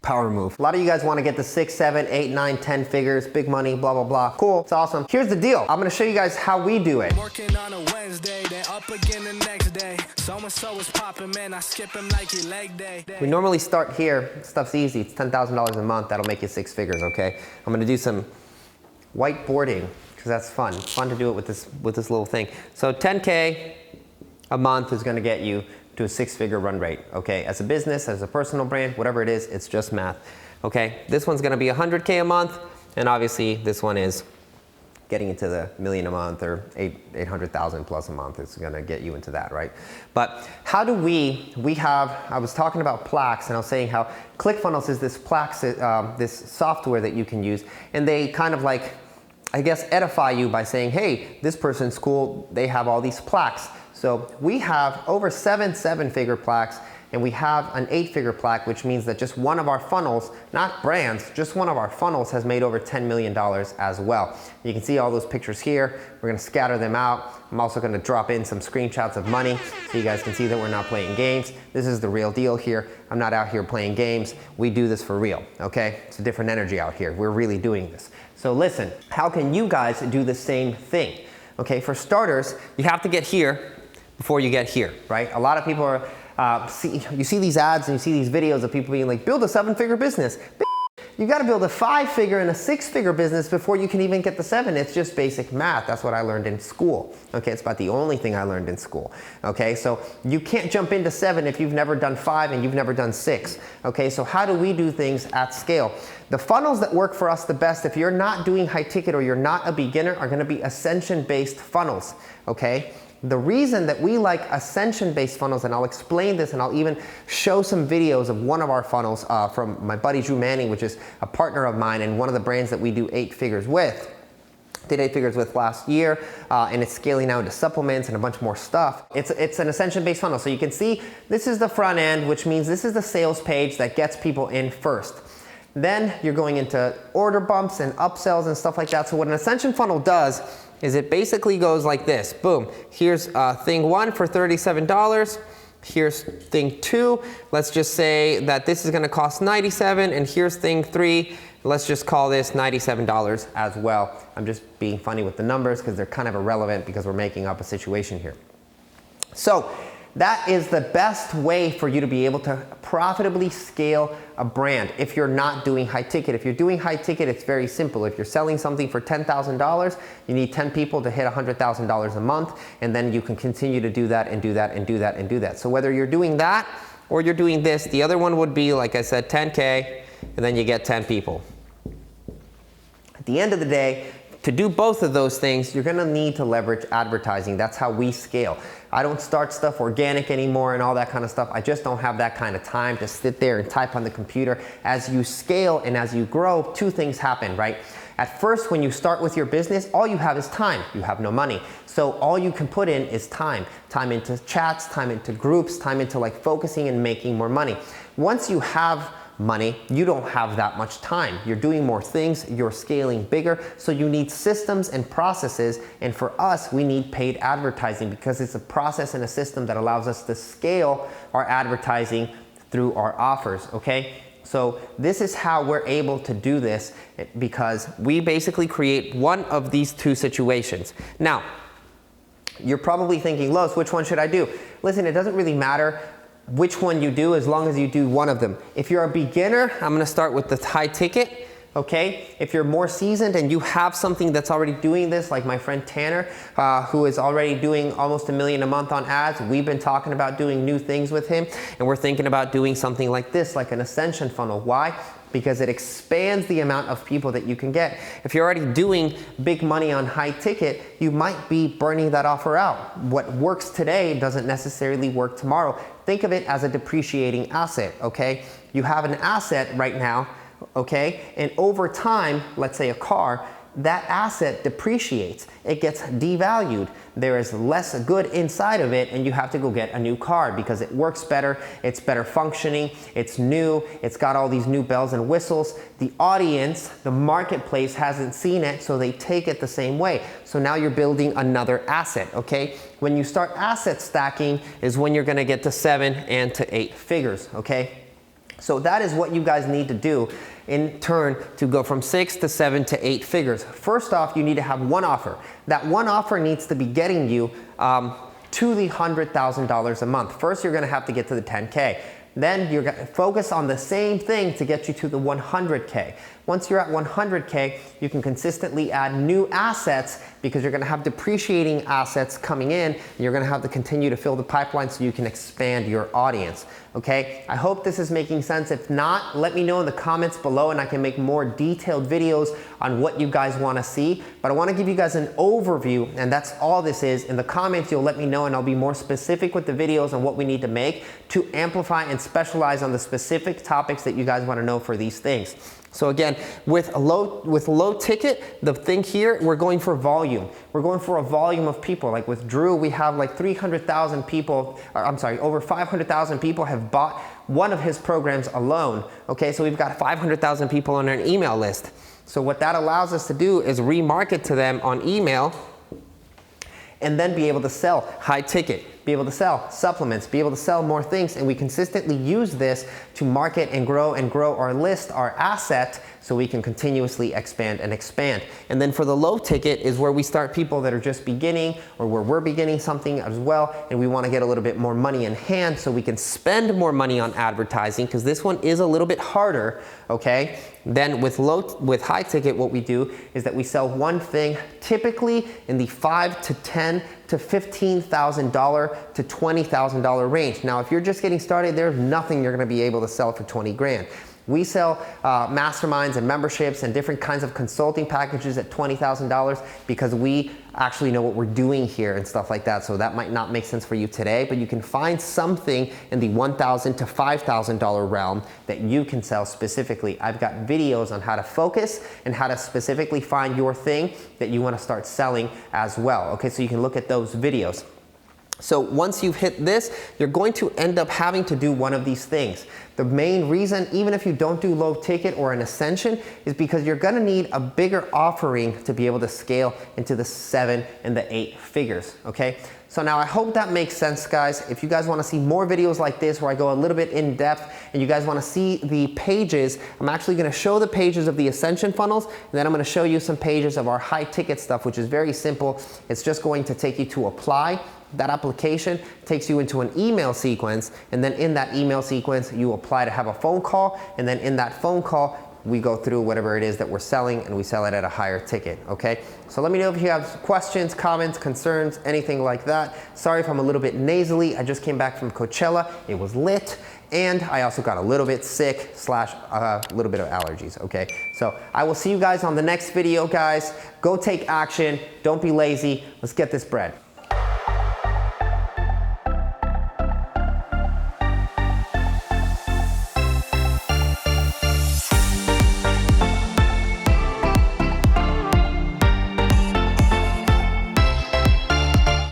Power move. A lot of you guys want to get the 6, 7, 8, 9, 10 figures, big money, blah, blah, blah. Cool, it's awesome. Here's the deal. I'm going to show you guys how we do it. Working on a Wednesday, then up again the next day. So-and-so is popping, man, I skip him like your leg day. We normally start here. Stuff's easy. It's $10,000 a month. That'll make you 6 figures, okay? I'm going to do some whiteboarding because that's fun. Fun to do it with this little thing. So 10K a month is going to get you to a 6-figure run rate, okay? As a business, as a personal brand, whatever it is, it's just math, okay? This one's gonna be 100K a month, and obviously this one is getting into the million a month or 800,000 plus a month. It's gonna get you into that, right? But how do we have, I was talking about plaques, and I was saying how Clickfunnels is this plaques, this software that you can use, and they kind of like, I guess, edify you by saying, hey, this person's cool, they have all these plaques. So we have over 7 7-figure plaques, and we have an 8-figure plaque, which means that just one of our funnels, not brands, just one of our funnels has made over $10 million as well. You can see all those pictures here. We're gonna scatter them out. I'm also gonna drop in some screenshots of money so you guys can see that we're not playing games. This is the real deal here. I'm not out here playing games. We do this for real, okay? It's a different energy out here. We're really doing this. So listen, how can you guys do the same thing? Okay, for starters, you have to get here before you get here, right? A lot of people are, you see these ads and you see these videos of people being like, build a 7-figure business. You gotta build a 5-figure and a 6-figure business before you can even get the 7. It's just basic math. That's what I learned in school. Okay, it's about the only thing I learned in school. Okay, so you can't jump into 7 if you've never done 5 and you've never done 6. Okay, so how do we do things at scale? The funnels that work for us the best, if you're not doing high ticket or you're not a beginner, are gonna be Ascension-based funnels, okay? The reason that we like Ascension-based funnels, and I'll explain this and I'll even show some videos of one of our funnels from my buddy Drew Manning, which is a partner of mine and one of the brands that we do 8 figures with. Did 8 figures with last year, and it's scaling now into supplements and a bunch more stuff. It's an Ascension-based funnel. So you can see this is the front end, which means this is the sales page that gets people in first. Then you're going into order bumps and upsells and stuff like that. So what an Ascension funnel does is it basically goes like this. Boom, here's thing 1 for $37. Here's thing 2. Let's just say that this is gonna cost $97, and here's thing 3. Let's just call this $97 as well. I'm just being funny with the numbers because they're kind of irrelevant because we're making up a situation here. So that is the best way for you to be able to profitably scale a brand if you're not doing high ticket. If you're doing high ticket, it's very simple. If you're selling something for $10,000, you need 10 people to hit $100,000 a month, and then you can continue to do that and do that and do that and do that. So whether you're doing that or you're doing this, the other one would be, like I said, 10K, and then you get 10 people. At the end of the day, to do both of those things, you're gonna need to leverage advertising. That's how we scale. I don't start stuff organic anymore and all that kind of stuff. I just don't have that kind of time to sit there and type on the computer. As you scale and as you grow, 2 things happen, right? At first, when you start with your business, all you have is time. You have no money. So all you can put in is time. Time into chats, time into groups, time into like focusing and making more money. Once you have money, you don't have that much time. You're doing more things, you're scaling bigger, so you need systems and processes, and for us, we need paid advertising because it's a process and a system that allows us to scale our advertising through our offers, okay? So this is how we're able to do this because we basically create one of these 2 situations. Now, you're probably thinking, Los, which one should I do? Listen, it doesn't really matter which one you do as long as you do one of them. If you're a beginner, I'm gonna start with the high ticket, okay? If you're more seasoned and you have something that's already doing this, like my friend Tanner, who is already doing almost $1 million a month on ads, we've been talking about doing new things with him, and we're thinking about doing something like this, like an Ascension funnel. Why? Because it expands the amount of people that you can get. If you're already doing big money on high ticket, you might be burning that offer out. What works today doesn't necessarily work tomorrow. Think of it as a depreciating asset, okay? You have an asset right now, okay? And over time, let's say a car, that asset depreciates. It gets devalued. There is less good inside of it, and you have to go get a new car because it works better, it's better functioning, it's new, it's got all these new bells and whistles. The audience, the marketplace hasn't seen it, so they take it the same way. So now you're building another asset, okay? When you start asset stacking is when you're gonna get to 7 and to 8 figures, okay? So that is what you guys need to do in turn to go from 6 to 7 to 8 figures. First off, you need to have one offer. That one offer needs to be getting you to the $100,000 a month. First, you're gonna have to get to the 10K. Then you're gonna focus on the same thing to get you to the 100K. Once you're at 100K, you can consistently add new assets because you're gonna have depreciating assets coming in, and you're gonna have to continue to fill the pipeline so you can expand your audience, okay? I hope this is making sense. If not, let me know in the comments below and I can make more detailed videos on what you guys wanna see. But I wanna give you guys an overview, and that's all this is. In the comments, you'll let me know and I'll be more specific with the videos on what we need to make to amplify and specialize on the specific topics that you guys wanna know for these things. So again, with low ticket, the thing here, we're going for volume. We're going for a volume of people. Like with Drew, we have like 300,000 people, over 500,000 people have bought one of his programs alone. Okay, so we've got 500,000 people on our email list. So what that allows us to do is remarket to them on email and then be able to sell high ticket, be able to sell supplements, be able to sell more things, and we consistently use this to market and grow our list, our asset, so we can continuously expand and expand. And then for the low ticket is where we start people that are just beginning or where we're beginning something as well, and we wanna get a little bit more money in hand so we can spend more money on advertising, because this one is a little bit harder, okay? Then with high ticket, what we do is that we sell one thing typically in the $5,000 to $10,000 to $15,000 to $20,000 range. Now, if you're just getting started, there's nothing you're gonna be able to sell for 20 grand. We sell masterminds and memberships and different kinds of consulting packages at $20,000 because we actually know what we're doing here and stuff like that. So that might not make sense for you today, but you can find something in the $1,000 to $5,000 realm that you can sell specifically. I've got videos on how to focus and how to specifically find your thing that you want to start selling as well. Okay, so you can look at those videos. So once you've hit this, you're going to end up having to do one of these things. The main reason, even if you don't do low ticket or an Ascension, is because you're gonna need a bigger offering to be able to scale into the 7 and the 8 figures, okay? So now I hope that makes sense, guys. If you guys wanna see more videos like this where I go a little bit in depth and you guys wanna see the pages, I'm actually gonna show the pages of the Ascension funnels, and then I'm gonna show you some pages of our high ticket stuff, which is very simple. It's just going to take you to apply. That application takes you into an email sequence, and then in that email sequence, you apply to have a phone call, and then in that phone call, we go through whatever it is that we're selling, and we sell it at a higher ticket, okay? So let me know if you have questions, comments, concerns, anything like that. Sorry if I'm a little bit nasally. I just came back from Coachella. It was lit. And I also got a little bit sick / a little bit of allergies, okay? So I will see you guys on the next video, guys. Go take action. Don't be lazy. Let's get this bread.